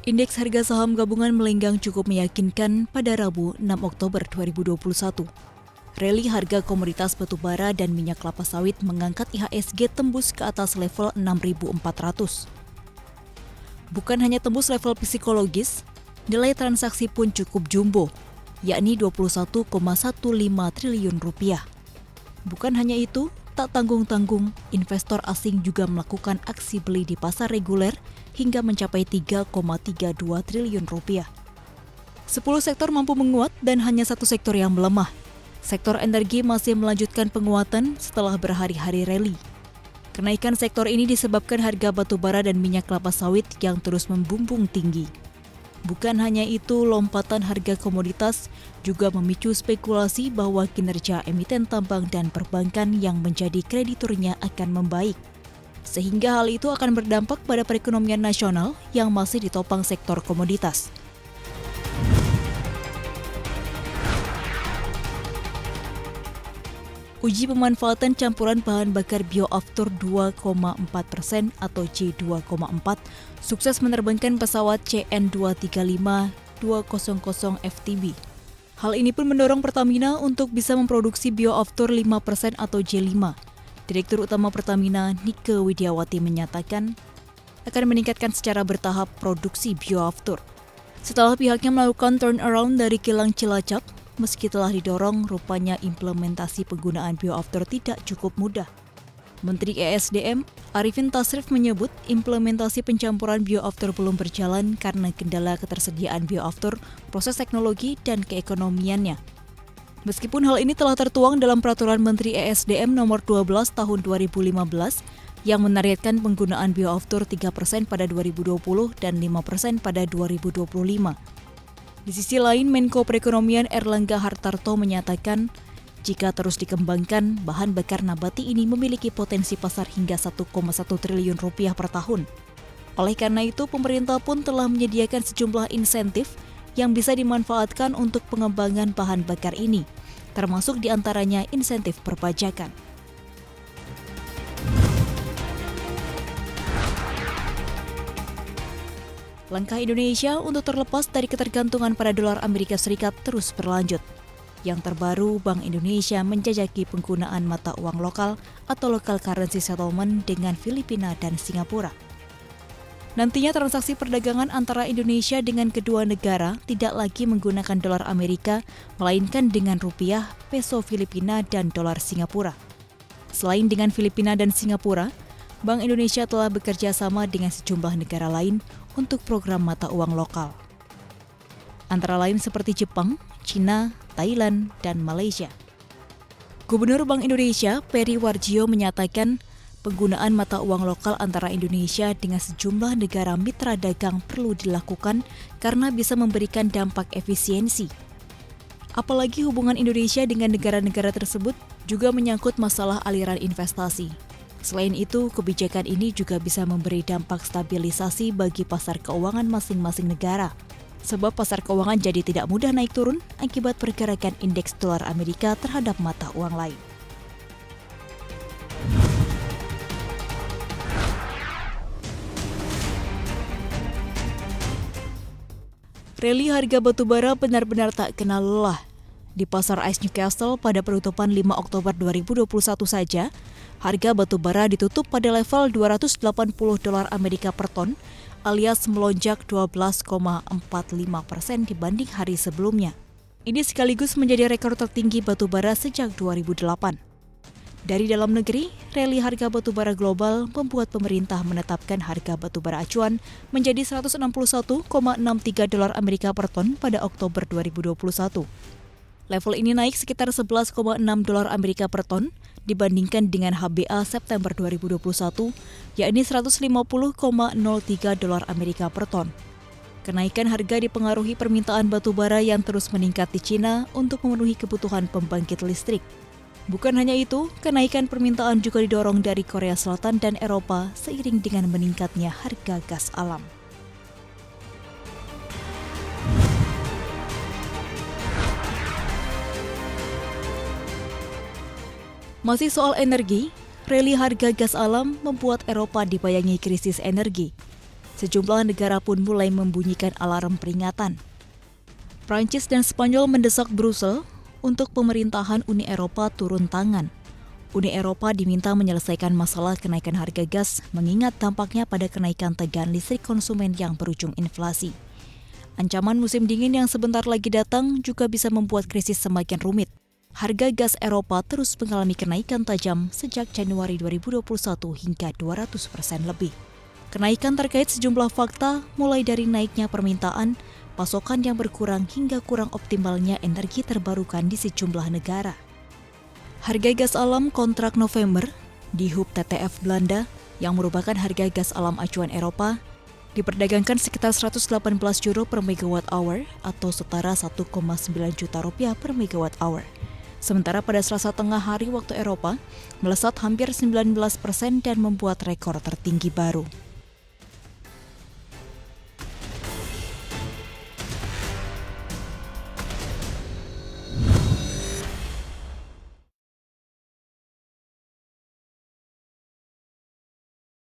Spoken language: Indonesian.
Indeks harga saham gabungan melenggang cukup meyakinkan pada Rabu 6 Oktober 2021. Rally harga komoditas batubara dan minyak kelapa sawit mengangkat IHSG tembus ke atas level 6.400. Bukan hanya tembus level psikologis, nilai transaksi pun cukup jumbo, yakni 21,15 triliun rupiah. Bukan hanya itu, tak tanggung-tanggung, investor asing juga melakukan aksi beli di pasar reguler hingga mencapai 3,32 triliun rupiah. 10 sektor mampu menguat dan hanya satu sektor yang melemah. Sektor energi masih melanjutkan penguatan setelah berhari-hari rally. Kenaikan sektor ini disebabkan harga batubara dan minyak kelapa sawit yang terus membumbung tinggi. Bukan hanya itu, lompatan harga komoditas juga memicu spekulasi bahwa kinerja emiten tambang dan perbankan yang menjadi krediturnya akan membaik. Sehingga hal itu akan berdampak pada perekonomian nasional yang masih ditopang sektor komoditas. Uji pemanfaatan campuran bahan bakar bioaftur 2,4% atau C2,4 sukses menerbangkan pesawat CN235-200 FTB. Hal ini pun mendorong Pertamina untuk bisa memproduksi bioaftur 5% atau J5. Direktur Utama Pertamina, Nike Widiawati menyatakan akan meningkatkan secara bertahap produksi bioaftur. Setelah pihaknya melakukan turnaround dari kilang Cilacap, meski telah didorong, rupanya implementasi penggunaan bioaftur tidak cukup mudah. Menteri ESDM, Arifin Tasrif menyebut implementasi pencampuran bioaftur belum berjalan karena kendala ketersediaan bioaftur, proses teknologi, dan keekonomiannya. Meskipun hal ini telah tertuang dalam Peraturan Menteri ESDM Nomor 12 Tahun 2015 yang menargetkan penggunaan bioaftur 3% pada 2020 dan 5% pada 2025. Di sisi lain, Menko Perekonomian Erlangga Hartarto menyatakan jika terus dikembangkan, bahan bakar nabati ini memiliki potensi pasar hingga 1,1 triliun rupiah per tahun. Oleh karena itu, pemerintah pun telah menyediakan sejumlah insentif yang bisa dimanfaatkan untuk pengembangan bahan bakar ini, termasuk diantaranya insentif perpajakan. Langkah Indonesia untuk terlepas dari ketergantungan pada dolar Amerika Serikat terus berlanjut. Yang terbaru, Bank Indonesia menjajaki penggunaan mata uang lokal atau local currency settlement dengan Filipina dan Singapura. Nantinya transaksi perdagangan antara Indonesia dengan kedua negara tidak lagi menggunakan dolar Amerika, melainkan dengan rupiah, peso Filipina, dan dolar Singapura. Selain dengan Filipina dan Singapura, Bank Indonesia telah bekerja sama dengan sejumlah negara lain untuk program mata uang lokal. Antara lain seperti Jepang, China, Thailand, dan Malaysia. Gubernur Bank Indonesia, Peri Warjio menyatakan penggunaan mata uang lokal antara Indonesia dengan sejumlah negara mitra dagang perlu dilakukan karena bisa memberikan dampak efisiensi. Apalagi hubungan Indonesia dengan negara-negara tersebut juga menyangkut masalah aliran investasi. Selain itu, kebijakan ini juga bisa memberi dampak stabilisasi bagi pasar keuangan masing-masing negara. Sebab pasar keuangan jadi tidak mudah naik turun akibat pergerakan indeks dolar Amerika terhadap mata uang lain. Rally harga batubara benar-benar tak kenal lelah. Di pasar ICE Newcastle pada penutupan 5 Oktober 2021 saja, harga batubara ditutup pada level $280 Amerika per ton, alias melonjak 12,45% dibanding hari sebelumnya. Ini sekaligus menjadi rekor tertinggi batubara sejak 2008. Dari dalam negeri, rally harga batubara global membuat pemerintah menetapkan harga batubara acuan menjadi $161,63 Amerika per ton pada Oktober 2021. Level ini naik sekitar $11,6 Amerika per ton dibandingkan dengan HBA September 2021, yakni $150,03 Amerika per ton. Kenaikan harga dipengaruhi permintaan batubara yang terus meningkat di Cina untuk memenuhi kebutuhan pembangkit listrik. Bukan hanya itu, kenaikan permintaan juga didorong dari Korea Selatan dan Eropa seiring dengan meningkatnya harga gas alam. Masih soal energi, rally harga gas alam membuat Eropa dibayangi krisis energi. Sejumlah negara pun mulai membunyikan alarm peringatan. Prancis dan Spanyol mendesak Brussel untuk pemerintahan Uni Eropa turun tangan. Uni Eropa diminta menyelesaikan masalah kenaikan harga gas mengingat dampaknya pada kenaikan tegangan listrik konsumen yang berujung inflasi. Ancaman musim dingin yang sebentar lagi datang juga bisa membuat krisis semakin rumit. Harga gas Eropa terus mengalami kenaikan tajam sejak Januari 2021 hingga 200% lebih. Kenaikan terkait sejumlah fakta, mulai dari naiknya permintaan, pasokan yang berkurang hingga kurang optimalnya energi terbarukan di sejumlah negara. Harga gas alam kontrak November di hub TTF Belanda yang merupakan harga gas alam acuan Eropa diperdagangkan sekitar 118 euro per megawatt hour atau setara 1,9 juta rupiah per megawatt hour. Sementara pada Selasa tengah hari waktu Eropa melesat hampir 19% dan membuat rekor tertinggi baru.